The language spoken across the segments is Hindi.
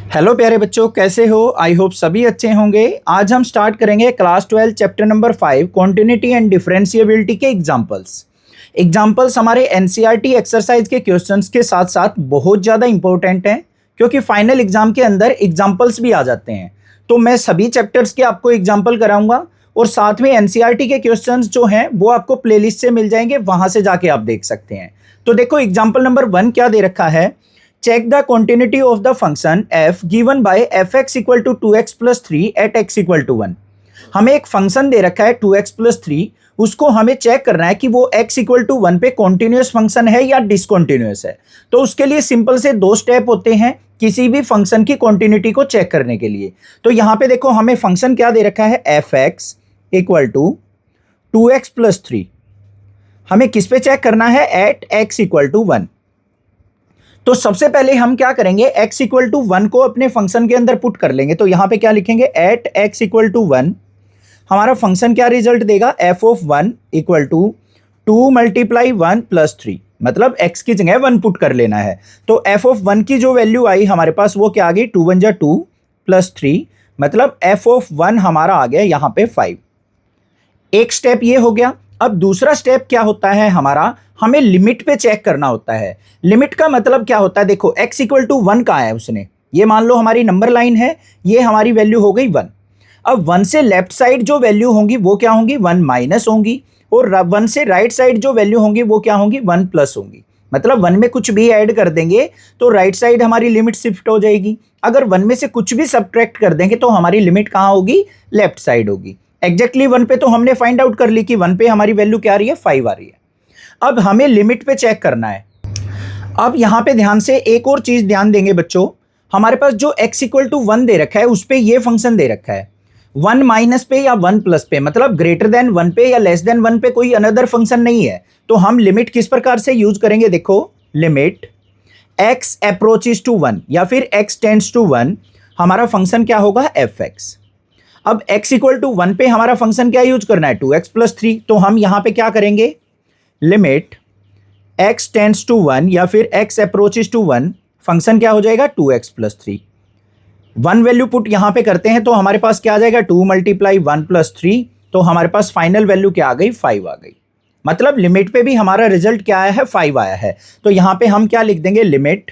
हेलो प्यारे बच्चों, कैसे हो? आई होप सभी अच्छे होंगे। आज हम स्टार्ट करेंगे class 12 chapter number 5 continuity and differentiability के एग्जाम्पल्स हमारे एनसीईआरटी एक्सरसाइज के क्वेश्चंस के साथ साथ बहुत ज़्यादा इंपॉर्टेंट हैं, क्योंकि फाइनल एग्जाम के अंदर एग्जाम्पल्स भी आ जाते हैं। तो मैं सभी चैप्टर्स के आपको एग्जाम्पल कराऊंगा और साथ में एनसीईआरटी के क्वेश्चंस जो हैं वो आपको प्लेलिस्ट से मिल जाएंगे, वहां से जाके आप देख सकते हैं। तो देखो एग्जाम्पल नंबर 1 क्या दे रखा है। Check the continuity of the function f given by fx equal to 2x plus 3 at x equal to 1। हमें एक फंक्शन दे रखा है 2x plus 3, उसको हमें चेक करना है कि वो x equal to 1 पे कॉन्टिन्यूस फंक्शन है या डिसकॉन्टिन्यूस है। तो उसके लिए सिंपल से दो स्टेप होते हैं किसी भी फंक्शन की कॉन्टिन्यूटी को चेक करने के लिए। तो यहां पे देखो हमें फंक्शन क्या दे रखा है, fx equal to 2x plus 3। हमें किस पे चेक करना है, एट x इक्वल टू 1। तो सबसे पहले हम क्या करेंगे, x इक्वल टू 1 को अपने फंक्शन के अंदर पुट कर लेंगे। तो यहां पे क्या लिखेंगे, एट x इक्वल टू 1। हमारा फंक्शन क्या रिजल्ट देगा, f of 1 equal to 2 multiply 1 plus 3, मतलब x की जगह 1 पुट कर लेना है। तो f ऑफ 1 की जो वैल्यू आई हमारे पास वो क्या आ गई, 2 1 जा 2 प्लस 3, मतलब f ऑफ 1 हमारा आ गया यहां पे 5। एक स्टेप ये हो गया। अब दूसरा स्टेप क्या होता है हमारा, हमें लिमिट पे चेक करना होता है। लिमिट का मतलब क्या होता है, देखो x इक्वल टू 1 कहाँ है उसने, ये मान लो हमारी नंबर लाइन है, ये हमारी वैल्यू हो गई 1। अब 1 से लेफ्ट साइड जो वैल्यू होंगी वो क्या होंगी, 1 माइनस होंगी, और 1 से राइट साइड जो वैल्यू होंगी वो क्या होंगी, 1 प्लस होंगी। मतलब 1 में कुछ भी ऐड कर देंगे तो राइट साइड हमारी लिमिट शिफ्ट हो जाएगी। अगर 1 में से कुछ भी सब्ट्रैक्ट कर देंगे तो हमारी लिमिट कहाँ होगी, लेफ्ट साइड होगी। एग्जैक्टली 1 पे तो हमने फाइंड आउट कर ली कि 1 पे हमारी वैल्यू क्या आ रही है, 5 आ रही है। अब हमें लिमिट पे चेक करना है। अब यहां पे ध्यान से एक और चीज ध्यान देंगे बच्चों, हमारे पास जो x इक्वल टू 1 दे रखा है उस पे ये फंक्शन दे रखा है। 1 माइनस पे या 1 प्लस पे, मतलब ग्रेटर देन 1 पे या लेस देन 1 पे कोई अनदर फंक्शन नहीं है। तो हम लिमिट किस प्रकार से यूज करेंगे, देखो लिमिट x अप्रोचेस टू 1 या फिर x टेंड्स टू 1, हमारा फंक्शन क्या होगा, fx। अब x इक्वल टू 1 पे हमारा फंक्शन क्या यूज करना है, 2x प्लस 3। तो हम यहां पे क्या करेंगे, लिमिट x टेंड्स टू 1 या फिर x अप्रोचेस टू 1, फंक्शन क्या हो जाएगा, 2x प्लस 3। 1 वैल्यू पुट यहां पे करते हैं तो हमारे पास क्या आ जाएगा, 2 मल्टीप्लाई 1 प्लस 3। तो हमारे पास फाइनल वैल्यू क्या आ गई, 5 आ गई। मतलब लिमिट पे भी हमारा रिजल्ट क्या आया है, 5 आया है। तो यहां पे हम क्या लिख देंगे, limit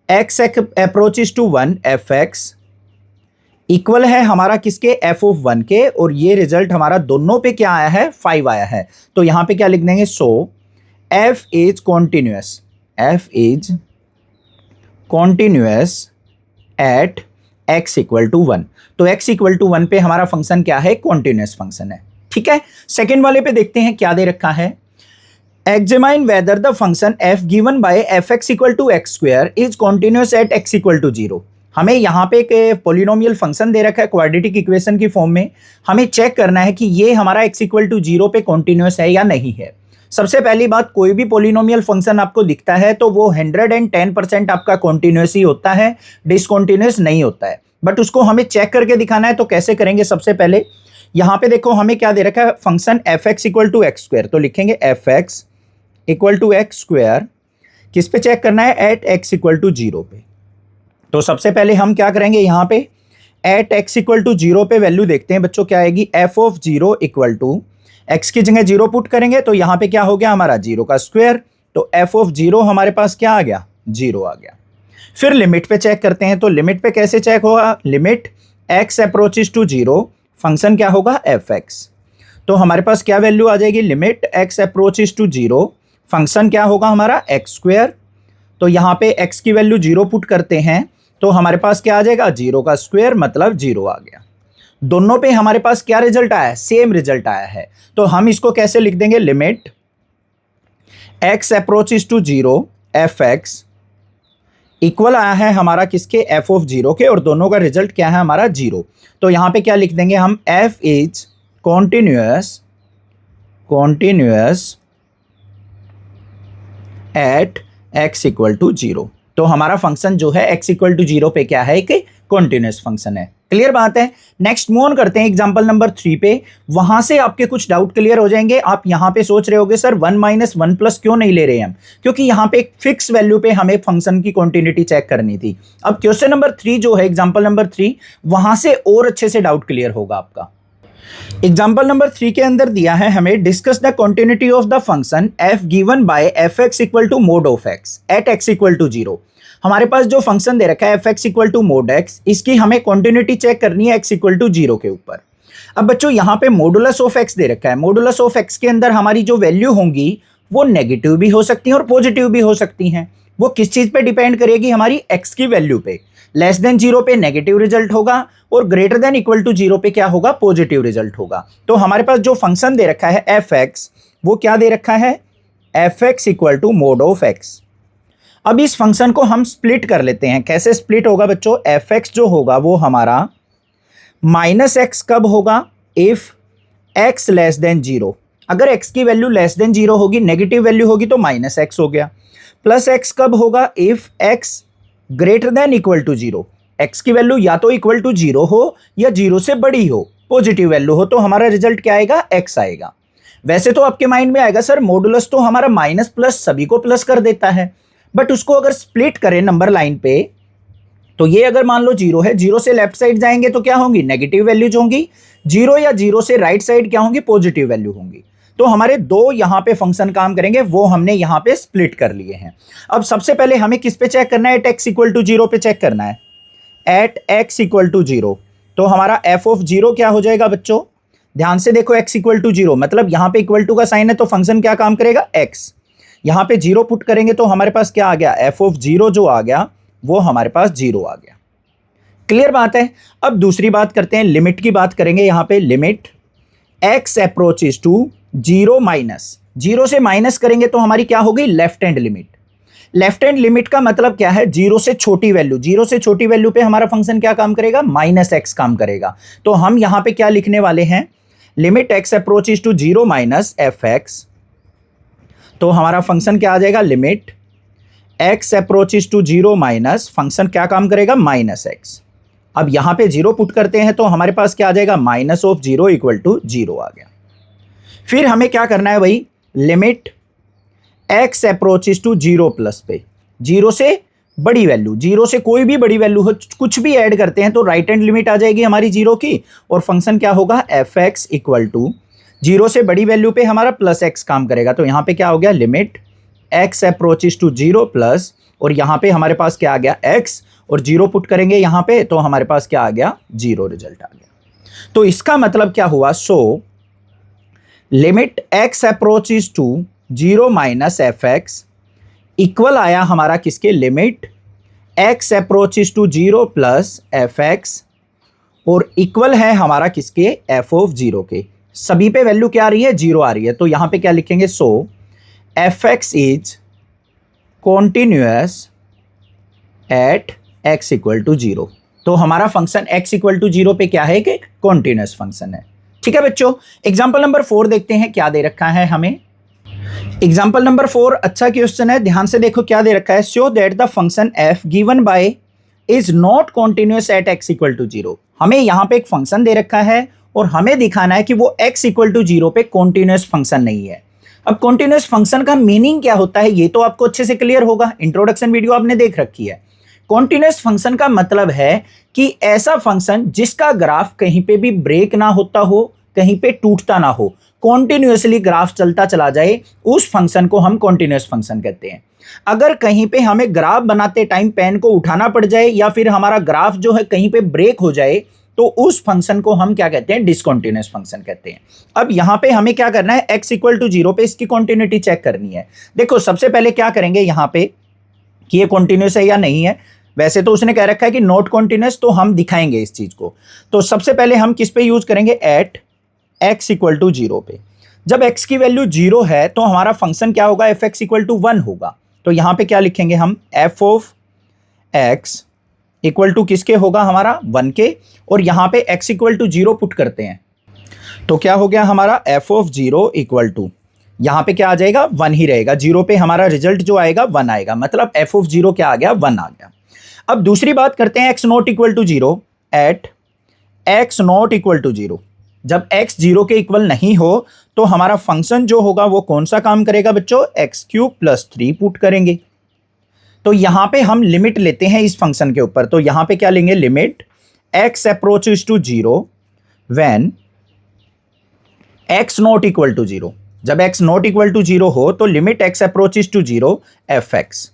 x approaches to 1 fx equal है हमारा किसके, f ऑफ 1 के, और ये रिजल्ट हमारा दोनों पे क्या आया है, 5 आया है। तो यहां पे क्या लिख देंगे, so f is continuous, f is continuous at x equal to 1। तो x इक्वल टू 1 पे हमारा फंक्शन क्या है, कॉन्टिन्यूअस फंक्शन है। ठीक है, सेकेंड वाले पे देखते हैं क्या दे रखा है। Examine whether the function f given by fx equal to x square is continuous at x equal to 0। हमें यहाँ पे एक पॉलिनोमियल फंक्शन दे रखा है क्वाड्रेटिक इक्वेशन की फॉर्म में। हमें चेक करना है कि ये हमारा x इक्वल टू 0 पे कॉन्टिन्यूअस है या नहीं है। सबसे पहली बात, कोई भी पॉलिनोमियल फंक्शन आपको दिखता है तो वो 110% आपका कॉन्टिन्यूअस ही होता है, डिसकॉन्टिन्यूअस नहीं होता है। बट उसको हमें चेक करके दिखाना है, तो कैसे करेंगे, सबसे पहले यहाँ पे देखो हमें क्या दे रखा है, function fx equal to x square. तो लिखेंगे fx equal to x square, किस पे चेक करना है, एट x इक्वल टू 0 पे। तो सबसे पहले हम क्या करेंगे, यहाँ पे एट x इक्वल टू 0 पे वैल्यू देखते हैं बच्चों, क्या आएगी, f of 0 equal to x की जगह 0 पुट करेंगे तो यहाँ पे क्या हो गया, हमारा 0 का स्क्वायर। तो f ऑफ 0 हमारे पास क्या आ गया, 0 आ गया। फिर लिमिट पे चेक करते हैं। तो लिमिट पे कैसे चेक होगा, limit x approaches to 0, function क्या होगा, fx। तो हमारे पास क्या वैल्यू आ जाएगी, limit x approaches to 0, function क्या होगा हमारा, x स्क्वायर। तो यहाँ पे x की वैल्यू 0 पुट करते हैं तो हमारे पास क्या आ जाएगा, 0 का स्क्वायर, मतलब 0 आ गया। दोनों पे हमारे पास क्या रिजल्ट आया है, सेम रिजल्ट आया है। तो हम इसको कैसे लिख देंगे, limit x approaches to 0 fx equal आया है हमारा किसके, f ऑफ 0 के, और दोनों का रिजल्ट क्या है हमारा, 0। तो यहां पे क्या लिख देंगे हम, f is continuous at x equal to 0। तो हमारा फंक्शन जो है x इक्वल टू 0 पे क्या है, एक कॉन्टिन्यूअस फंक्शन है। क्लियर बात है। नेक्स्ट मूव ऑन करते हैं एग्जांपल नंबर 3 पे। वहां से आपके कुछ डाउट क्लियर हो जाएंगे। आप यहां पे सोच रहे होगे सर 1 माइनस 1 प्लस क्यों नहीं ले रहे हम, क्योंकि यहां पे एक फिक्स वैल्यू पे हमें फंक्शन की कॉन्टिन्यूटी चेक करनी थी। अब क्वेश्चन नंबर 3 जो है एग्जांपल नंबर 3, वहां से और अच्छे से डाउट क्लियर होगा आपका। एग्जाम्पल नंबर 3 के अंदर दिया है हमें discuss the continuity of the function f given by f x equal to mod of x at x equal to 0। हमारे पास जो फंक्शन दे रखा है f x equal to mod x, इसकी हमें कॉन्टिन्यूटी चेक करनी है एक्स इक्वल टू 0 के ऊपर। अब बच्चों यहाँ पे मॉडुलस ऑफ एक्स दे रखा है। मॉडुलस ऑफ एक्स के अंदर हमारी जो वैल्यू होंगी वो नेगेटिव भी हो सकती हैं और पॉजिटिव भी हो सकती हैं। वो किस चीज पे डिपेंड करेगी, हमारी एक्स की वैल्यू पे। लेस देन 0 पे नेगेटिव रिजल्ट होगा और ग्रेटर देन इक्वल टू 0 पे क्या होगा, पॉजिटिव रिजल्ट होगा। तो हमारे पास जो फंक्शन दे रखा है एफ एक्स, वो क्या दे रखा है, f x equal to mod of x. अब इस फंक्शन को हम स्प्लिट कर लेते हैं। कैसे स्प्लिट होगा बच्चों, एफ एक्स जो होगा वो हमारा माइनस एक्स कब होगा, इफ एक्स लेस देन 0। अगर एक्स की वैल्यू लेस देन 0 होगी, नेगेटिव वैल्यू होगी तो माइनस एक्स हो गया। प्लस एक्स कब होगा, if x greater than equal to 0। X की वैल्यू या तो इक्वल टू 0 हो या 0 से बड़ी हो, पॉजिटिव वैल्यू हो, तो हमारा रिजल्ट क्या आएगा, एक्स आएगा। वैसे तो आपके माइंड में आएगा सर मॉडुलस तो हमारा माइनस प्लस सभी को प्लस कर देता है, बट उसको अगर स्प्लिट करें नंबर लाइन पे तो ये अगर मान लो 0 है, 0 से लेफ्ट साइड जाएंगे तो क्या होंगी, नेगेटिव वैल्यूज होंगी। 0 या 0 से राइट साइड क्या होंगी, पॉजिटिव वैल्यू होंगी। तो हमारे दो यहां पे फंक्शन काम करेंगे, वो हमने यहां पे स्प्लिट कर लिए हैं। अब सबसे पहले हमें किस पे चेक करना है, एट एक्स इक्वल टू 0 पे चेक करना है, एट एक्स इक्वल टू 0। तो हमारा एफ ऑफ 0 क्या हो जाएगा बच्चों, ध्यान से देखो, एक्स इक्वल टू 0 मतलब यहां पे इक्वल टू का साइन है तो फंक्शन क्या काम करेगा, एक्स। यहां पे 0 पुट करेंगे तो हमारे पास क्या आ गया, एफ ऑफ 0 जो आ गया वो हमारे पास 0 आ गया। क्लियर बात है। अब दूसरी बात करते हैं, लिमिट की बात करेंगे। यहां पे limit x approaches to 0 minus, 0 से माइनस करेंगे तो हमारी क्या होगी, left hand limit. Left hand limit का मतलब क्या है, 0 से छोटी वैल्यू। 0 से छोटी वैल्यू पे हमारा फंक्शन क्या काम करेगा, माइनस एक्स काम करेगा। तो हम यहां पे क्या लिखने वाले हैं, limit x approaches to 0 minus f x. तो हमारा फंक्शन क्या आ जाएगा, limit x approaches to 0 minus, function क्या काम करेगा, माइनस एक्स। अब यहां पे 0 पुट करते हैं तो हमारे पास क्या आ जाएगा, माइनस ऑफ 0 इक्वल टू 0 आ गया। फिर हमें क्या करना है भाई, limit x approaches to 0 plus पे, 0 से बड़ी वैल्यू, 0 से कोई भी बड़ी वैल्यू हो, कुछ भी ऐड करते हैं तो राइट हैंड लिमिट आ जाएगी हमारी 0 की, और फंक्शन क्या होगा, एफ एक्स इक्वल टू 0 से बड़ी वैल्यू पे हमारा प्लस एक्स काम करेगा। तो यहां पे क्या हो गया, limit x approaches to 0 plus, और यहां पे हमारे पास क्या आ गया, एक्स, और 0 पुट करेंगे यहां पे तो हमारे पास क्या आ गया, 0 रिजल्ट आ गया। तो इसका मतलब क्या हुआ, so limit x approaches to 0 minus f x equal आया हमारा किसके, limit x approaches to 0 plus f x, और इक्वल है हमारा किसके, एफ ऑफ 0 के। सभी पे वैल्यू क्या आ रही है, 0 आ रही है। तो यहां पे क्या लिखेंगे, so F x is continuous at x equal to 0। तो हमारा फंक्शन एक्स इक्वल टू 0 पे क्या है, कि कॉन्टिन्यूअस फंक्शन है। ठीक है बच्चों, एग्जाम्पल नंबर 4 देखते हैं क्या दे रखा है हमें। एग्जाम्पल नंबर 4 अच्छा क्वेश्चन है, ध्यान से देखो क्या दे रखा है, show that the function f given by is not continuous at x equal to 0। हमें यहां पे एक फंक्शन दे रखा है और हमें दिखाना है कि वो एक्स इक्वल टू 0 पे कॉन्टिन्यूअस फंक्शन नहीं है। अब कॉन्टिन्यूअस फंक्शन का मीनिंग क्या होता है ये तो आपको अच्छे से क्लियर होगा, इंट्रोडक्शन वीडियो आपने देख रखी है। कॉन्टिन्यूअस फंक्शन का मतलब है कि ऐसा फंक्शन जिसका ग्राफ कहीं पे भी ब्रेक ना होता हो, कहीं पे टूटता ना हो, कॉन्टिन्यूअसली ग्राफ चलता चला जाए, उस फंक्शन को हम कॉन्टिन्यूअस फंक्शन कहते हैं। अगर कहीं पे हमें ग्राफ बनाते टाइम पेन को उठाना पड़ जाए या फिर हमारा ग्राफ जो है कहीं पे ब्रेक हो जाए तो उस फंक्शन को हम क्या कहते हैं, डिसकंटिन्यूअस फंक्शन कहते हैं। अब यहां पे हमें क्या करना है, x इक्वल टू 0 पे इसकी कॉन्टिन्यूटी चेक करनी है। देखो सबसे पहले क्या करेंगे यहां पे कि ये कॉन्टिन्यूअस है या नहीं है। वैसे तो उसने कह रखा है कि नॉट कॉन्टिन्यूअस, तो हम दिखाएंगे इस चीज को। तो सबसे पहले हम किस पे यूज करेंगे, एट x इक्वल टू 0 पे। जब x की वैल्यू 0 है तो हमारा फंक्शन क्या होगा, एफ एक्स इक्वल टू 1 होगा। तो यहां पे क्या लिखेंगे हम, f of x equal to किसके होगा, हमारा 1 के, और यहां पे x इक्वल टू 0 पुट करते हैं तो क्या हो गया हमारा, एफ ऑफ 0 इक्वल टू, यहां पे क्या आ जाएगा, 1 ही रहेगा। 0 पे हमारा रिजल्ट जो आएगा 1 आएगा, मतलब एफ ऑफ 0 क्या आ गया, 1 आ गया। अब दूसरी बात करते हैं, x not equal to 0 at x not equal to 0, जब x 0 के इक्वल नहीं हो तो हमारा फंक्शन जो होगा वो कौन सा काम करेगा बच्चों, x क्यूब प्लस 3 पुट करेंगे। तो यहां पे हम लिमिट लेते हैं इस फंक्शन के ऊपर, तो यहां पे क्या लेंगे, limit x approaches to 0 when x not equal to 0, जब x नॉट इक्वल टू 0 हो तो limit x approaches to 0 fx।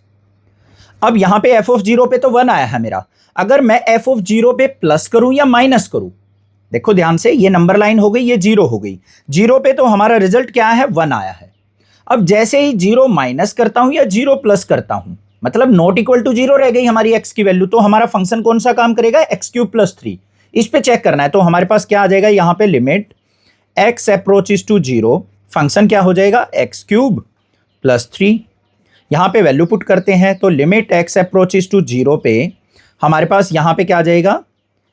अब यहां पे f ऑफ 0 पे तो 1 आया है मेरा, अगर मैं f ऑफ 0 पे प्लस करूं या माइनस करूं, देखो ध्यान से, ये नंबर लाइन हो गई, ये 0 हो गई, 0 पे तो हमारा रिजल्ट क्या है, 1 आया है। अब जैसे ही 0 माइनस करता हूं या 0 प्लस करता हूं, मतलब नॉट इक्वल टू 0 रह गई हमारी x की वैल्यू, तो हमारा फंक्शन कौन सा काम करेगा, x क्यूब प्लस 3। इस पे चेक करना है, तो हमारे पास क्या आ जाएगा, यहां पे limit x approaches to 0, function क्या हो जाएगा, x क्यूब प्लस 3। यहां पे वैल्यू पुट करते हैं, तो लिमिट x अप्रोचेस टू 0 पे हमारे पास यहां पे क्या आ जाएगा,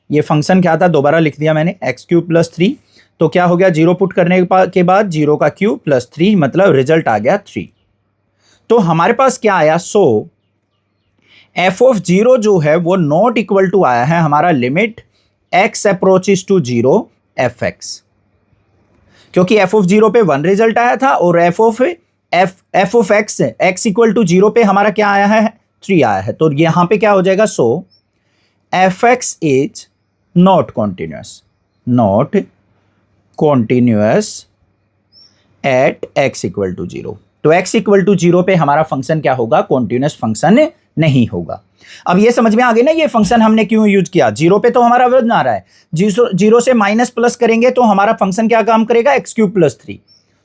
ये फंक्शन क्या था, दोबारा लिख दिया मैंने, x क्यूब प्लस 3। तो क्या हो गया, 0 पुट करने के बाद 0 का क्यूब प्लस 3, मतलब रिजल्ट आ गया 3। तो हमारे पास क्या आया, सो f ऑफ 0 जो है वो नॉट इक्वल टू आया है हमारा limit x approaches to 0 fx, क्योंकि f ऑफ 0 पे 1 रिजल्ट आया था और f of x equal to 0 पे हमारा क्या आया है, 3 आया है। तो यहां पे क्या हो जाएगा, so fx is not continuous at x equal to 0। तो x इक्वल टू 0 पे हमारा फंक्शन क्या होगा, कॉन्टिन्यूअस फंक्शन नहीं होगा। अब ये समझ में आ गई ना, ये फंक्शन हमने क्यों यूज किया, 0 पे तो हमारा वजन आ रहा है, 0 से माइनस प्लस करेंगे तो हमारा फंक्शन क्या काम करेगा, x क्यूब प्लस 3।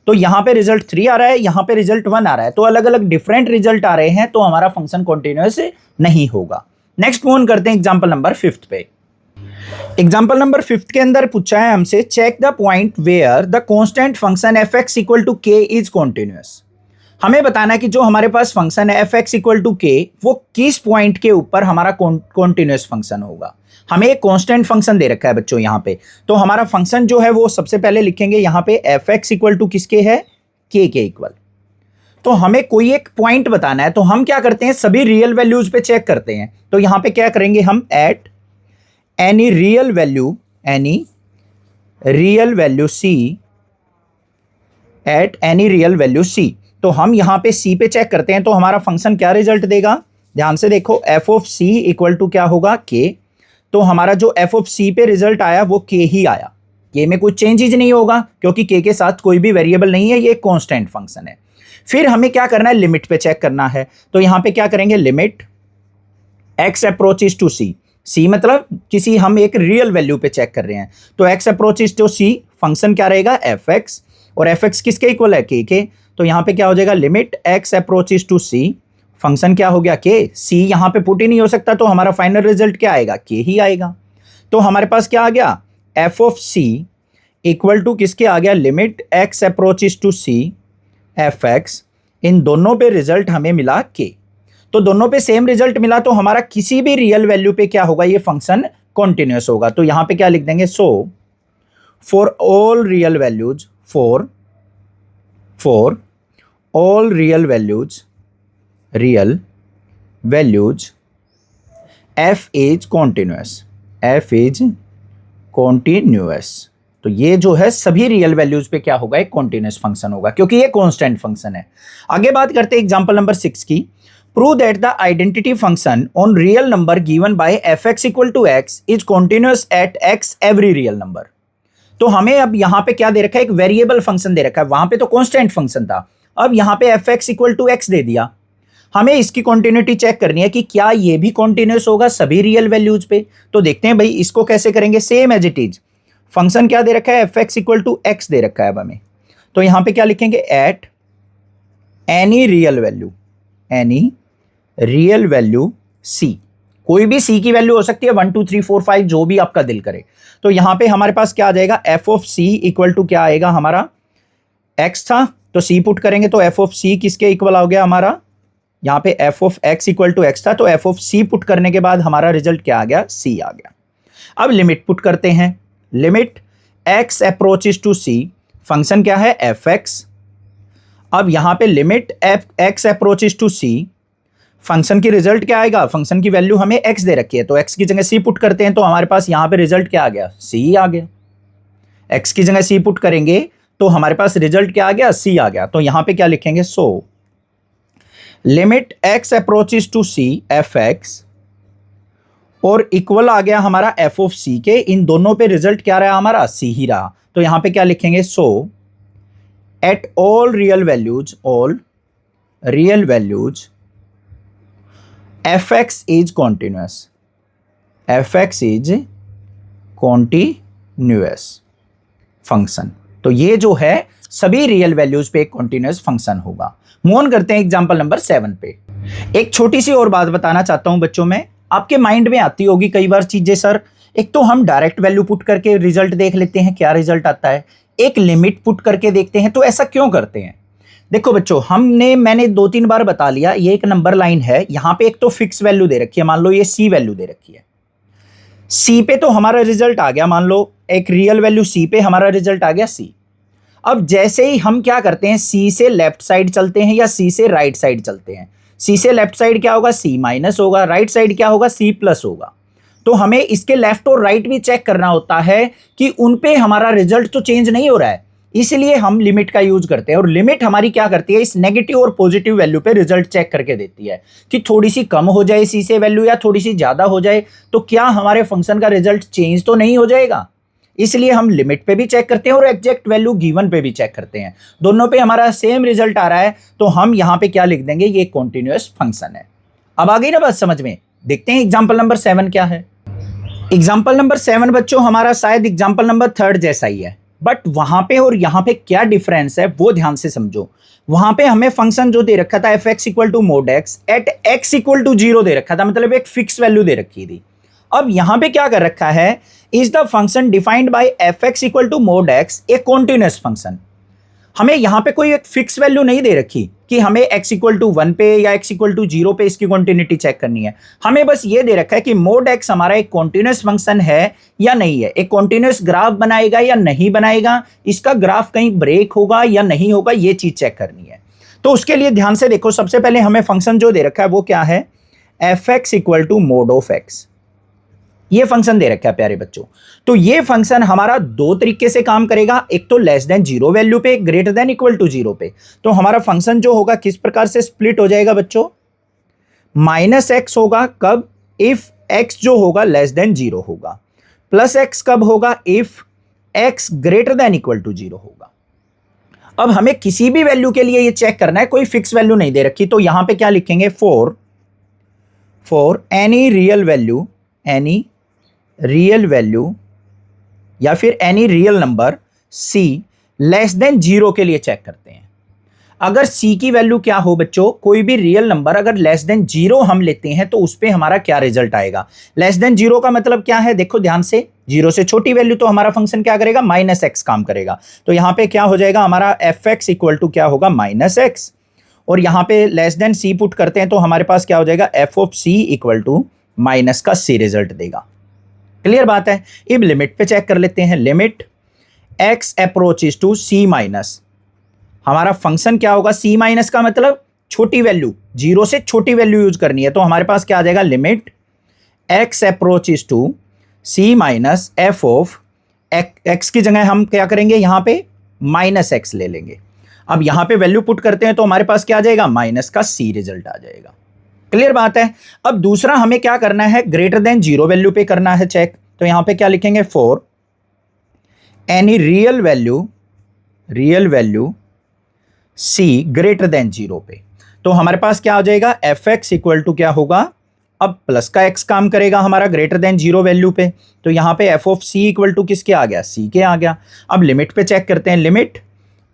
तो यहां पे रिजल्ट 3 आ रहा है, यहां पे रिजल्ट 1 आ रहा है, तो अलग अलग डिफरेंट रिजल्ट आ रहे हैं, तो हमारा फंक्शन कॉन्टिन्यूअस नहीं होगा। नेक्स्ट मूव ऑन करते हैं एग्जांपल नंबर 5 पे। एग्जांपल नंबर 5 के अंदर पूछा है हमसे, check the point where the constant function fx equal to k is continuous. हमें बताना है कि जो हमारे पास फंक्शन है fx इक्वल टू k, वो किस पॉइंट के ऊपर हमारा कॉन्टिन्यूअस फंक्शन होगा। हमें एक कांस्टेंट फंक्शन दे रखा है बच्चों यहाँ पे, तो हमारा फंक्शन जो है वो सबसे पहले लिखेंगे यहाँ पे fx इक्वल टू किसके है, k के इक्वल। तो हमें कोई एक पॉइंट बताना है, तो हम क्या करते हैं, सभी रियल वैल्यूज पे चेक करते हैं। तो यहां पे क्या करेंगे हम, eight any real value c, eight any real value c। तो हम यहां पे c पे चेक करते हैं, तो हमारा फंक्शन क्या रिजल्ट देगा, ध्यान से देखो, f of c equal to क्या होगा, k। तो हमारा जो f ऑफ c पे रिजल्ट आया वो k ही आया, k में कोई चेंजेज नहीं होगा, क्योंकि k के साथ कोई भी वेरिएबल नहीं है, ये कांस्टेंट फंक्शन है। फिर हमें क्या करना है, लिमिट पे चेक करना है, तो यहां पे क्या करेंगे, limit x approaches to c, c मतलब किसी हम एक रियल वैल्यू पे चेक कर रहे हैं, तो x approaches to c, function क्या रहेगा, fx, और fx किसके इक्वल है, k के। तो यहां पे क्या हो जाएगा, limit x approaches to c, function क्या हो गया, k, c यहां पे पुट ही नहीं हो सकता, तो हमारा फाइनल रिजल्ट क्या आएगा, k ही आएगा। तो हमारे पास क्या आ गया, f of c equal to किसके आ गया, limit x approaches to c fx, इन दोनों पे रिजल्ट हमें मिला k। तो दोनों पे सेम रिजल्ट मिला, तो हमारा किसी भी रियल वैल्यू पे क्या होगा, ये फंक्शन कॉन्टिन्यूअस होगा। तो यहां पे क्या लिख देंगे, so for all real values, for all real values f is continuous. तो ये जो है सभी रियल वैल्यूज पे क्या होगा, एक कॉन्टिन्यूअस फंक्शन होगा, क्योंकि ये कांस्टेंट फंक्शन है। आगे बात करते हैं एग्जांपल नंबर 6 की। Prove that the identity function on real number given by fx equal to x is continuous at x every real number. तो हमें अब यहां पे क्या दे रखा है, एक वेरिएबल फंक्शन दे रखा है, वहां पे तो कांस्टेंट फंक्शन था, अब यहां पे fx इक्वल टू x दे दिया। हमें इसकी कॉन्टिन्यूटी चेक करनी है कि क्या ये भी कॉन्टिन्यूअस होगा सभी रियल वैल्यूज पे। तो देखते हैं भाई, इसको कैसे करेंगे, same as it is, function क्या दे रखा है, fx इक्वल टू x दे रखा है अब हमें। तो यहां पे क्या लिखेंगे, at any real value c, कोई भी c की वैल्यू हो सकती है, 1 2 3 4 5, जो भी आपका दिल करे। तो यहां पे हमारे पास क्या आ जाएगा, f of c equal to क्या आएगा, हमारा x था तो c पुट करेंगे, तो f ऑफ c किसके इक्वल हो गया हमारा, यहाँ पे f of x equal to x था, तो f ऑफ c पुट करने के बाद हमारा रिजल्ट क्या आ गया, c आ गया। अब लिमिट पुट करते हैं, limit x approaches to c, function क्या है, fx। अब यहां पे limit x approaches to c, function की रिजल्ट क्या आएगा, फंक्शन की वैल्यू हमें x दे रखी है तो x की जगह c पुट करते हैं तो हमारे पास यहां पे रिजल्ट क्या आ गया, c आ गया। x की जगह c पुट करेंगे तो हमारे पास रिजल्ट क्या आ गया, c आ गया। तो यहां पे क्या लिखेंगे, so limit x approaches to c f(x) और इक्वल आ गया हमारा f ऑफ c के, इन दोनों पे रिजल्ट क्या रहा हमारा, c ही रहा। तो यहां पे क्या लिखेंगे, so at all real values f(x) is continuous, f(x) is continuous function. तो ये जो है सभी रियल वैल्यूज पे एक कॉन्टिन्यूअस फंक्शन होगा। मूव ऑन करते हैं एग्जांपल नंबर 7 पे। एक छोटी सी और बात बताना चाहता हूं बच्चों, में आपके माइंड में आती होगी कई बार चीजें, सर एक तो हम डायरेक्ट वैल्यू पुट करके रिजल्ट देख लेते हैं क्या रिजल्ट आता है, एक लिमिट पुट करके देखते हैं, तो ऐसा क्यों करते हैं। देखो बच्चों, मैंने 2-3 बार बता लिया, ये एक नंबर लाइन है, यहां पे एक तो फिक्स वैल्यू दे रखी है, मान लो ये सी वैल्यू दे रखी है, सी पे तो हमारा रिजल्ट आ गया, मान लो एक रियल वैल्यू सी पे हमारा रिजल्ट आ गया सी। अब जैसे ही हम क्या करते हैं, सी से लेफ्ट साइड चलते हैं या सी से राइट साइड चलते हैं, सी से लेफ्ट साइड क्या होगा, सी माइनस होगा, राइट साइड क्या होगा, सी प्लस होगा। तो हमें इसके लेफ्ट और राइट भी चेक करना होता है कि उन पे हमारा रिजल्ट तो चेंज नहीं हो रहा है, इसलिए हम लिमिट का यूज करते हैं। और लिमिट हमारी क्या करती है, इस नेगेटिव और पॉजिटिव वैल्यू पे रिजल्ट चेक करके देती है कि थोड़ी सी कम हो जाए सी से वैल्यू या थोड़ी सी ज्यादा हो जाए तो क्या हमारे फंक्शन का रिजल्ट चेंज तो नहीं हो जाएगा, इसलिए हम लिमिट पे भी चेक करते हैं और एग्जैक्ट वैल्यू गिवन पे भी चेक करते हैं। दोनों पे हमारा सेम रिजल्ट आ रहा है तो हम यहां पे क्या लिख देंगे, ये कॉन्टिन्यूअस फंक्शन है। अब आ गई ना बात समझ में। देखते हैं एग्जांपल नंबर 7 क्या है। एग्जांपल नंबर 7 बच्चों हमारा शायद एग्जांपल नंबर 3 जैसा ही है, बट वहां पे और यहां पे क्या डिफरेंस है वो ध्यान से समझो। वहां पे हमें फंक्शन जो दे रखा था f(x) equal to mod x at x equal to 0 दे रखा था, मतलब एक फिक्स वैल्यू दे रखी थी। अब यहां पे क्या कर रखा है, is the function defined by f(x) equal to mod x a continuous function. हमें यहां पे कोई एक फिक्स वैल्यू नहीं दे रखी कि हमें x इक्वल टू 1 पे या x इक्वल टू 0 पे इसकी कॉन्टिन्यूटी चेक करनी है। हमें बस ये दे रखा है कि mod x हमारा एक कॉन्टिन्यूअस फंक्शन है या नहीं है, एक कॉन्टिन्यूअस ग्राफ बनाएगा या नहीं बनाएगा, इसका ग्राफ कहीं ब्रेक होगा या नहीं होगा, ये चीज चेक करनी है। तो उसके लिए ध्यान से देखो, सबसे पहले हमें फंक्शन जो दे रखा है वो क्या है, f(x) equal to mod of x, ये फंक्शन दे रखा है प्यारे बच्चों। तो ये फंक्शन हमारा दो तरीके से काम करेगा, एक तो लेस देन 0 वैल्यू पे, ग्रेटर देन इक्वल टू 0 पे। तो हमारा फंक्शन जो होगा किस प्रकार से स्प्लिट हो जाएगा बच्चों, -x होगा कब, इफ x जो होगा लेस देन 0 होगा, प्लस x कब होगा, if x greater than equal to 0 होगा। अब हमें किसी भी वैल्यू के लिए ये चेक करना है, कोई फिक्स वैल्यू नहीं दे रखी, तो यहां पे क्या लिखेंगे, फॉर एनी रियल वैल्यू या फिर any real number c less then 0 के लिए चेक करते हैं। अगर c की वैल्यू क्या हो बच्चों, कोई भी रियल नंबर अगर लेस देन 0 हम लेते हैं तो उस पे हमारा क्या रिजल्ट आएगा। लेस देन 0 का मतलब क्या है, देखो ध्यान से, 0 से छोटी वैल्यू तो हमारा फंक्शन क्या करेगा, -x काम करेगा। तो यहां पे क्या हो जाएगा, हमारा f(x) इक्वल टू क्या होगा, -x, और यहां पे लेस देन c पुट करते हैं तो हमारे पास क्या हो जाएगा, f of c equal to minus का c रिजल्ट देगा। क्लियर बात है। अब लिमिट पे चेक कर लेते हैं, limit x approaches to c minus, हमारा फंक्शन क्या होगा, c माइनस का मतलब छोटी वैल्यू, 0 से छोटी वैल्यू यूज करनी है, तो हमारे पास क्या आ जाएगा, limit x approaches to c minus f of x की जगह हम क्या करेंगे, यहां पे -x ले लेंगे। अब यहां पे वैल्यू पुट करते हैं तो हमारे पास क्या आ जाएगा, माइनस का c रिजल्ट आ जाएगा। क्लियर बात है। अब दूसरा हमें क्या करना है, ग्रेटर देन 0 वैल्यू पे करना है चेक, तो यहां पे क्या लिखेंगे, for any real value c greater then 0 पे। तो हमारे पास क्या आ जाएगा, f(x) इक्वल टू क्या होगा, अब प्लस का x काम करेगा हमारा ग्रेटर देन 0 वैल्यू पे, तो यहां पे f of c equal to किसके आ गया, c के आ गया। अब लिमिट पे चेक करते हैं, limit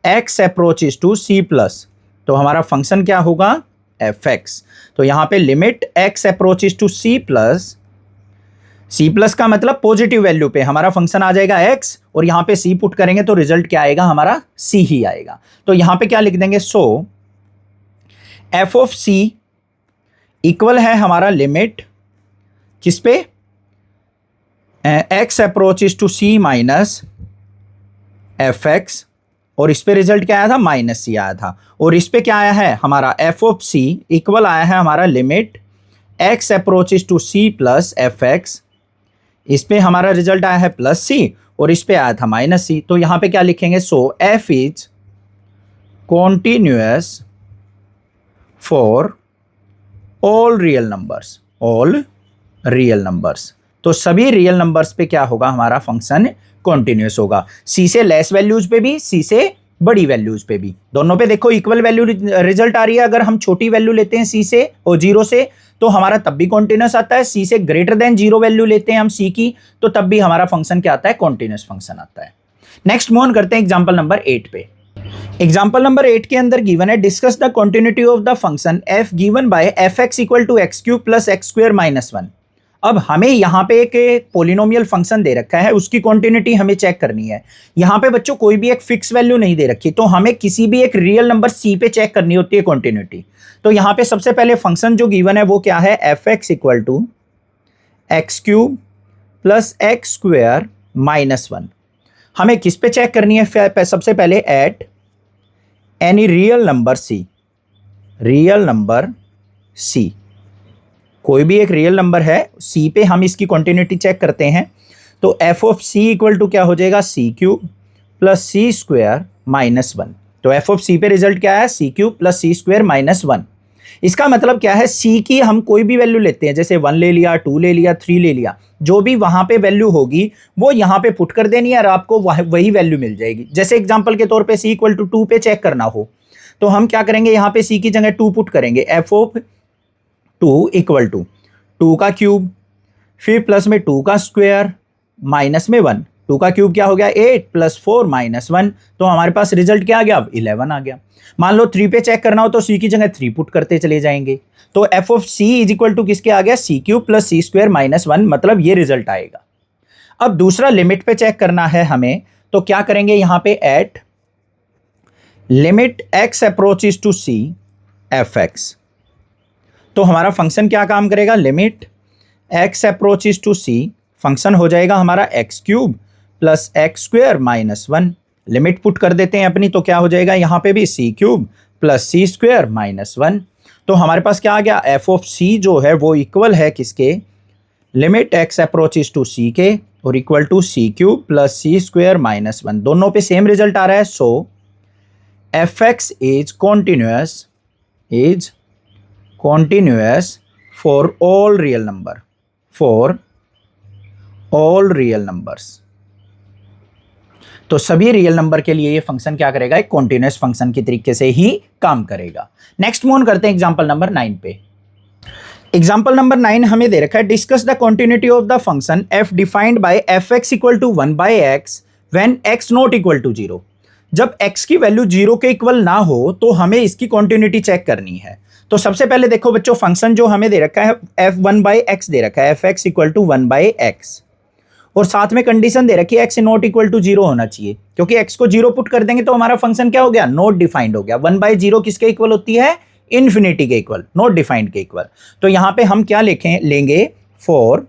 x approaches to c plus, तो हमारा फंक्शन क्या होगा, f(x), तो यहां पे limit x approaches to c plus का मतलब पॉजिटिव वैल्यू पे हमारा फंक्शन आ जाएगा x, और यहां पे c पुट करेंगे तो रिजल्ट क्या आएगा, हमारा c ही आएगा। तो यहां पे क्या लिख देंगे, so f of c equal है हमारा लिमिट किस पे, x approaches to c minus f(x), और इस पे रिजल्ट क्या आया था, माइनस सी आया था। और इस पे क्या आया है हमारा एफ ऑफ सी इक्वल आया है हमारा limit x approaches to c plus f x. इस पे हमारा रिजल्ट आया है प्लस सी और इस पे आया था माइनस सी। तो यहां पे क्या लिखेंगे, so F is continuous for all real numbers, all real numbers. तो सभी रियल नंबर्स पे क्या होगा, हमारा फंक्शन कॉन्टिन्यूअस होगा। सी से लेस वैल्यूज पे भी, सी से बड़ी वैल्यूज पे भी, दोनों पे देखो इक्वल वैल्यू रिजल्ट आ रही है। अगर हम छोटी वैल्यू लेते हैं सी से और जीरो से तो हमारा तब भी कॉन्टिन्यूअस आता है। सी से ग्रेटर देन जीरो वैल्यू लेते हैं हम सी की तो तब भी हमारा फंक्शन क्या आता है, कॉन्टिन्यूअस फंक्शन आता है। नेक्स्ट मूव ऑन करते हैं एग्जांपल नंबर 8 पे। एग्जाम्पल नंबर 8 के अंदर गिवन है discuss the continuity of the function f given by f x equal to x cube plus x square minus 1। अब हमें यहाँ पे एक पोलिनोमियल फंक्शन दे रखा है, उसकी कॉन्टिन्यूटी हमें चेक करनी है। यहाँ पे बच्चों कोई भी एक फिक्स वैल्यू नहीं दे रखी, तो हमें किसी भी एक रियल नंबर सी पे चेक करनी होती है कॉन्टिन्यूटी। तो यहाँ पे सबसे पहले फंक्शन जो गिवन है वो क्या है, f x equal to x cube plus x square minus 1। हमें किस पे चेक करनी है, सबसे पहले at any real number c, real number c, कोई भी एक रियल नंबर है सी पे हम इसकी कॉन्टिन्यूटी चेक करते हैं। तो f of c equal to क्या हो जाएगा, सी क्यूब प्लस सी स्क्वायर माइनस 1। तो एफ ऑफ सी पे रिजल्ट क्या है, सी क्यूब प्लस सी स्क्वायर माइनस 1। इसका मतलब क्या है, सी की हम कोई भी वैल्यू लेते हैं, जैसे 1 ले लिया, 2 ले लिया, 3 ले लिया, जो भी वहां पे वैल्यू होगी वो यहाँ पे पुट कर देनी है और आपको वही वैल्यू मिल जाएगी। जैसे एग्जांपल के तौर पे सी इक्वल टू 2 पे चेक करना हो तो हम क्या करेंगे, यहाँ पे सी की जगह 2 पुट करेंगे, एफ ऑफ 2 इक्वल टू 2 का क्यूब, फिर प्लस में 2 का स्क्वायर माइनस में 1। 2 का क्यूब क्या हो गया, 8 प्लस 4 माइनस 1। तो हमारे पास रिजल्ट क्या आ गया, अब 11 आ गया। मान लो 3 पे चेक करना हो तो सी की जगह 3 पुट करते चले जाएंगे। तो f of c is equal to किसके आ गया, सी क्यूब प्लस सी स्क्वायर माइनस 1, मतलब ये रिजल्ट आएगा। अब दूसरा लिमिट पे चेक करना है हमें, तो क्या करेंगे यहाँ पे, at limit x approaches to c f x. तो हमारा फंक्शन क्या काम करेगा, limit x approaches to c, function हो जाएगा हमारा x cube plus x square minus 1। Limit put कर देते हैं अपनी, तो क्या हो जाएगा यहाँ पे भी सी क्यूब प्लस सी स्क्वायर माइनस 1। तो हमारे पास क्या आ गया, एफ ऑफ सी जो है वो इक्वल है किसके, limit x approaches to C के, और equal to C cube plus C square minus 1। दोनों पे सेम रिजल्ट आ रहा है। So F x is continuous, is continuous for all real number, for all real numbers. तो सभी रियल नंबर के लिए ये फंक्शन क्या करेगा, एक कॉन्टिन्यूअस फंक्शन की तरीके से ही काम करेगा। नेक्स्ट मूव ऑन करते हैं एग्जांपल नंबर 9 पे। एग्जांपल नंबर 9 हमें दे रखा है discuss the continuity of the function f defined by f x equal to 1 by x when x not equal to 0। जब x की वैल्यू 0 के इक्वल ना हो तो हमें इसकी कॉन्टिन्यूटी चेक करनी है। तो सबसे पहले देखो बच्चों, फंक्शन जो हमें दे रखा है f1 बाई एक्स दे रखा है, f x equal to 1 by x, और साथ में कंडीशन दे रखी है x नॉट इक्वल टू 0 होना चाहिए, क्योंकि x को 0 पुट कर देंगे तो हमारा फंक्शन क्या हो गया, नॉट डिफाइंड हो गया। 1 बाई 0 किसके इक्वल होती है, इन्फिनिटी के इक्वल, नॉट डिफाइंड के इक्वल। तो यहां पे हम क्या लेंगे, for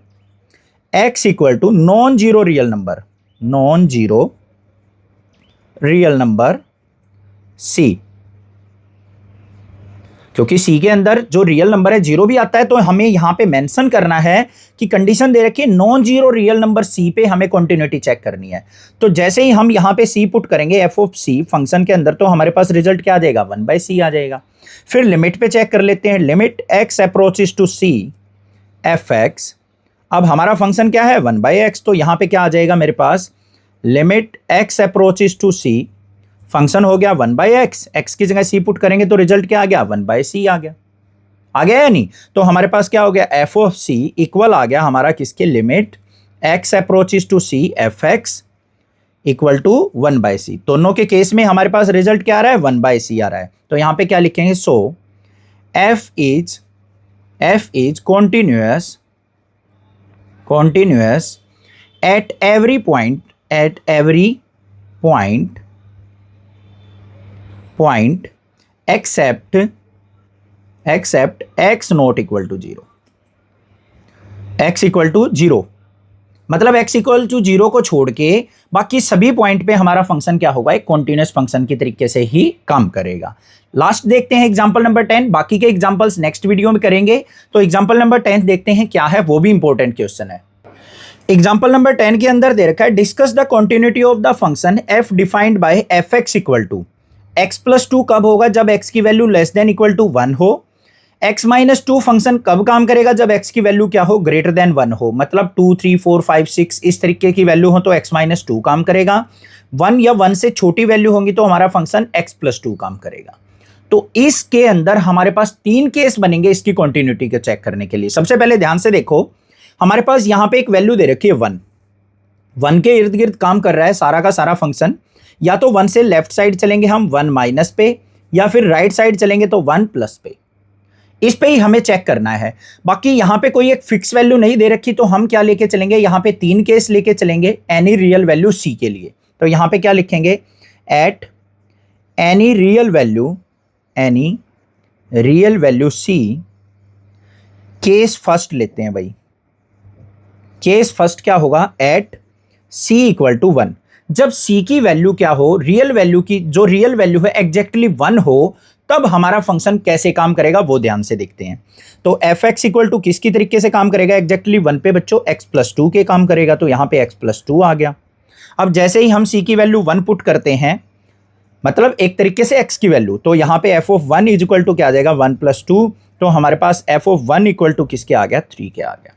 x equal to non zero real number, non zero real number c, क्योंकि c के अंदर जो रियल नंबर है 0 भी आता है, तो हमें यहां पे मेंशन करना है कि कंडीशन दे रखी है non zero real number c पे हमें कॉन्टिन्यूटी चेक करनी है। तो जैसे ही हम यहां पे c पुट करेंगे एफ ऑफ c फंक्शन के अंदर, तो हमारे पास रिजल्ट क्या आ जाएगा, 1 बाई सी आ जाएगा। फिर लिमिट पे चेक कर लेते हैं, limit x approaches to c F x. अब हमारा फंक्शन क्या है, 1 बाई एक्स, तो यहां पे क्या आ जाएगा मेरे पास, limit x approaches to c, function हो गया 1 बाई एक्स, एक्स की जगह c पुट करेंगे तो रिजल्ट क्या आ गया, 1 बाई सी आ गया। आ गया या नहीं, तो हमारे पास क्या हो गया, एफ ऑफ c इक्वल आ गया हमारा किसके, limit x approaches to c F x equal to 1 by C. दोनों के केस में हमारे पास रिजल्ट क्या आ रहा है, 1 बाई सी आ रहा है। तो यहां पे क्या लिखेंगे, सो f is continuous, continuous at every point, at every point except x not equal to 0, x equal to 0, मतलब x इक्वल टू 0 को छोड़ के बाकी सभी पॉइंट पे हमारा फंक्शन क्या होगा, एक कॉन्टिन्यूस फंक्शन की तरीके से ही काम करेगा। लास्ट देखते हैं एग्जांपल नंबर 10, बाकी के एग्जांपल्स नेक्स्ट वीडियो में करेंगे। तो एग्जांपल नंबर 10 देखते हैं क्या है, वो भी इंपॉर्टेंट क्वेश्चन है। एग्जांपल नंबर 10 के अंदर दे रखा है discuss the continuity of the function f defined by fx equal to x plus 2 कब होगा, जब x की value less than equal to 1 हो। x माइनस 2 फंक्शन कब काम करेगा, जब x की वैल्यू क्या हो, ग्रेटर देन 1 हो। मतलब 2 3 4 5 6 इस तरीके की वैल्यू हो तो x माइनस 2 काम करेगा। 1 या 1 से छोटी वैल्यू होंगी तो हमारा फंक्शन x प्लस 2 काम करेगा। तो इसके अंदर हमारे पास 3 केस बनेंगे इसकी कॉन्टिन्यूटी को चेक करने के लिए। सबसे पहले ध्यान से देखो, हमारे पास यहां पे एक वैल्यू दे रखी है 1 के इर्द गिर्द काम कर रहा है सारा का सारा फंक्शन। या तो 1 से लेफ्ट साइड चलेंगे हम 1 माइनस पे, या फिर राइट साइड चलेंगे तो 1 प्लस पे। इस पे ही हमें चेक करना है। बाकी यहां पे कोई एक फिक्स वैल्यू नहीं दे रखी, तो हम क्या लेके चलेंगे, यहां पे 3 केस लेके चलेंगे एनी रियल वैल्यू c के लिए। तो यहां पे क्या लिखेंगे, at any real value c, case first लेते हैं भाई। केस फर्स्ट क्या होगा, एट c इक्वल टू 1। जब c की वैल्यू क्या हो, रियल वैल्यू की जो रियल वैल्यू है एग्जैक्टली 1 हो, तब हमारा फंक्शन कैसे काम करेगा वो ध्यान से देखते हैं। तो fx इक्वल टू किसकी तरीके से काम करेगा, एग्जैक्टली 1 पे बच्चों x प्लस 2 के काम करेगा। तो यहां पे x प्लस 2 आ गया। अब जैसे ही हम c की वैल्यू 1 पुट करते हैं, मतलब एक तरीके से x की वैल्यू, तो यहां पे f of 1 is equal to क्या आ जाएगा, 1 प्लस 2। तो हमारे पास f ऑफ 1 इक्वल टू किसके आ गया, 3 के आ गया।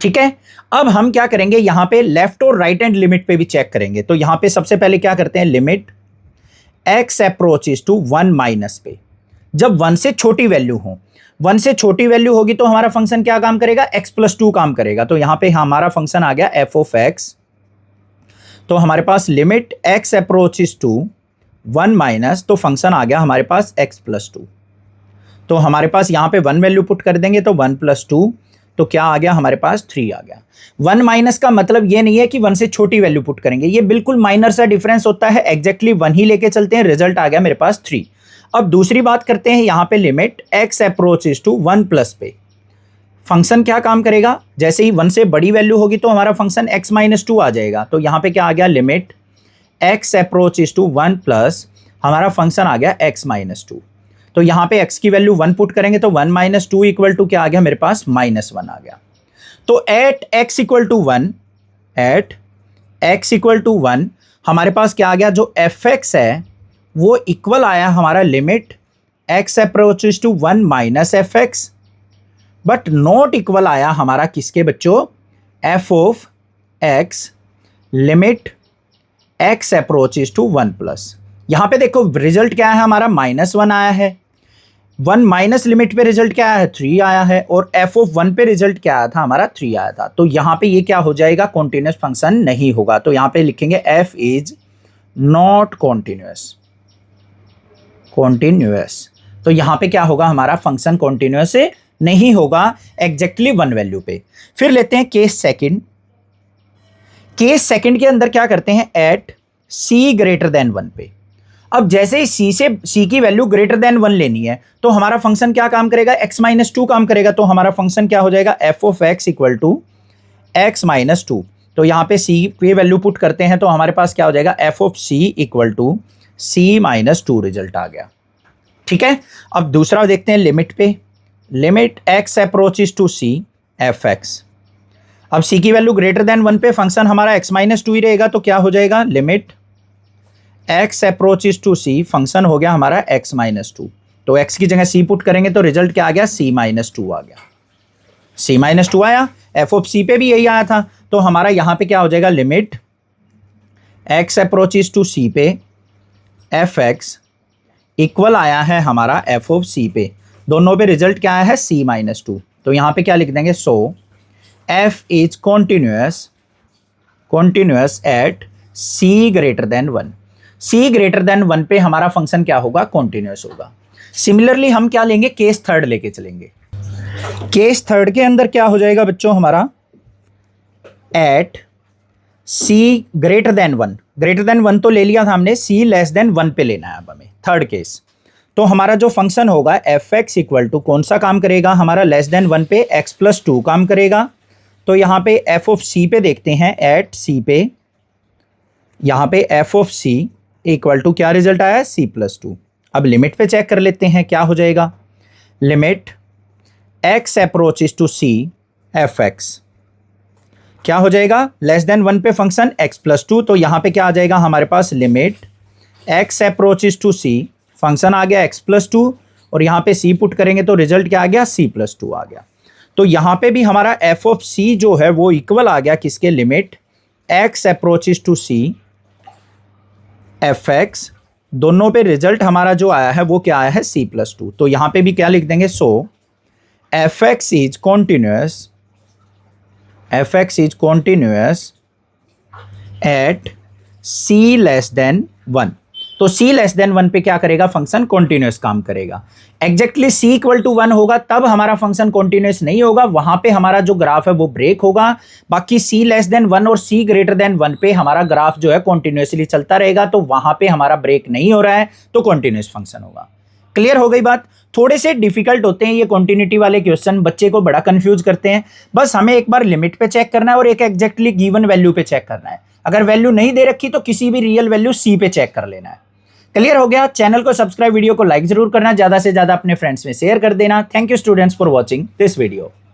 ठीक है, अब हम क्या करेंगे, यहां पे लेफ्ट और राइट हैंड लिमिट पे भी चेक करेंगे। तो यहां पे सबसे पहले क्या करते हैं, limit x approaches to 1 minus पे। जब 1 से छोटी वैल्यू हो, 1 से छोटी वैल्यू होगी तो हमारा फंक्शन क्या काम करेगा, x प्लस 2 काम करेगा। तो यहां पे हमारा फंक्शन आ गया f ऑफ x। तो हमारे पास limit x approaches to 1 minus, तो फंक्शन आ गया हमारे पास x प्लस 2। तो हमारे पास यहां पे 1 वैल्यू पुट कर देंगे तो 1 प्लस 2, तो क्या आ गया हमारे पास 3 आ गया। 1 माइनस का मतलब ये नहीं है कि 1 से छोटी वैल्यू पुट करेंगे, ये बिल्कुल माइनर सा डिफरेंस होता है। एग्जैक्टली 1 ही लेके चलते हैं, रिजल्ट आ गया मेरे पास 3। अब दूसरी बात करते हैं, यहां पे limit x approaches to 1 plus पे फंक्शन क्या काम करेगा, जैसे ही 1 से बड़ी वैल्यू होगी तो हमारा फंक्शन x माइनस 2 आ जाएगा। तो यहां पे क्या आ गया, limit x approaches to 1 plus, हमारा फंक्शन आ गया x माइनस 2। तो यहां पे x की वैल्यू 1 पुट करेंगे तो 1 माइनस 2 इक्वल टू क्या आ गया मेरे पास, माइनस 1 आ गया। तो एट x इक्वल टू 1 हमारे पास क्या आ गया, जो fx है वो इक्वल आया हमारा limit x approaches to 1 minus fx, but not equal आया हमारा किसके बच्चों, f of x limit x approaches to 1 plus. यहां पे देखो रिजल्ट क्या है हमारा, -1 आया है। 1 माइनस लिमिट पे रिजल्ट क्या आया है, 3 आया है। और f ऑफ 1 पे रिजल्ट क्या आया था हमारा, 3 आया था। तो यहां पे ये क्या हो जाएगा, कॉन्टिन्यूस फंक्शन नहीं होगा। तो यहां पे लिखेंगे f इज नॉट कॉन्टिन्यूअस। तो यहां पे क्या होगा, हमारा फंक्शन कॉन्टिन्यूअस नहीं होगा एग्जैक्टली 1 वैल्यू पे। फिर लेते हैं केस सेकंड। केस सेकंड के अंदर क्या करते हैं, एट c ग्रेटर देन 1 पे। अब जैसे ही c की वैल्यू ग्रेटर देन 1 लेनी है तो हमारा फंक्शन क्या काम करेगा, x माइनस 2 काम करेगा। तो हमारा फंक्शन क्या हो जाएगा, f of x equal to x minus 2। तो यहां पे c की वैल्यू पुट करते हैं तो हमारे पास क्या हो जाएगा, f of c equal to c minus 2 result आ गया। ठीक है, अब दूसरा देखते हैं लिमिट पे। Limit x approaches to c fx। अब c की वैल्यू ग्रेटर देन 1 पे फंक्शन हमारा x माइनस 2 ही रहेगा। तो क्या हो जाएगा, limit x approaches to c, function हो गया हमारा x माइनस 2। तो x की जगह c पुट करेंगे तो रिजल्ट क्या आ गया, c माइनस 2 आ गया। c माइनस 2 आया, f ऑफ c पे भी यही आया था। तो हमारा यहां पे क्या हो जाएगा, limit x approaches to c पे fx इक्वल आया है हमारा f ऑफ c पे। दोनों पे रिजल्ट क्या आया है, c माइनस 2। तो यहां पे क्या लिख देंगे, so f is continuous at c greater than 1। c greater than 1 पे हमारा फंक्शन क्या होगा, कॉन्टिन्यूअस होगा। सिमिलरली हम क्या लेंगे, केस थर्ड लेके चलेंगे। केस थर्ड के अंदर क्या हो जाएगा बच्चों हमारा, at c greater than 1। Greater than 1 तो ले लिया था हमने, c लेस देन 1 पे लेना है अब हमें थर्ड केस। तो हमारा जो फंक्शन होगा fx इक्वल टू कौन सा काम करेगा हमारा, लेस देन 1 पे x प्लस 2 काम करेगा। तो यहाँ पे एफ ऑफ सी पे देखते हैं, एट सी पे यहाँ पे f of c equal to क्या रिजल्ट आया, c+2। अब लिमिट पे चेक कर लेते हैं क्या हो जाएगा, limit x approaches to c F x क्या हो जाएगा, लेस देन 1 पे फंक्शन x+2, तो यहाँ पे क्या आ जाएगा हमारे पास, limit x approaches to c, function आ गया x+2 और यहाँ पे c पुट करेंगे तो रिजल्ट क्या आ गया, c+2 आ गया। तो यहाँ पे भी हमारा एफ ऑफ सी जो है वो इक्वल आ गया किसके, limit x approaches to c F x, दोनों पे रिजल्ट हमारा जो आया है वो क्या आया है, c+2। तो यहाँ पे भी क्या लिख देंगे, so F x is continuous, f x is continuous at c less than 1। तो c लेस देन 1 पे क्या करेगा, फंक्शन कॉन्टिन्यूअस काम करेगा। एग्जैक्टली c इक्वल टू 1 होगा तब हमारा फंक्शन कॉन्टिन्यूअस नहीं होगा, वहां पे हमारा जो ग्राफ है वो ब्रेक होगा। बाकी c लेस देन 1 और c ग्रेटर देन 1 पे हमारा ग्राफ जो है कॉन्टिन्यूअसली चलता रहेगा, तो वहां पे हमारा ब्रेक नहीं हो रहा है तो कॉन्टिन्यूअस फंक्शन होगा। क्लियर हो गई बात। थोड़े से डिफिकल्ट होते हैं ये कॉन्टिन्यूटी वाले क्वेश्चन, बच्चे को बड़ा कंफ्यूज करते हैं। बस हमें एक बार लिमिट पे चेक करना है और एक एग्जैक्टली गिवन वैल्यू पे चेक करना है। अगर वैल्यू नहीं दे रखी तो किसी भी रियल वैल्यू c पे चेक कर लेना है। क्लियर हो गया। चैनल को सब्सक्राइब, वीडियो को लाइक जरूर करना, ज्यादा से ज्यादा अपने फ्रेंड्स में शेयर कर देना। Thank you students for watching this video.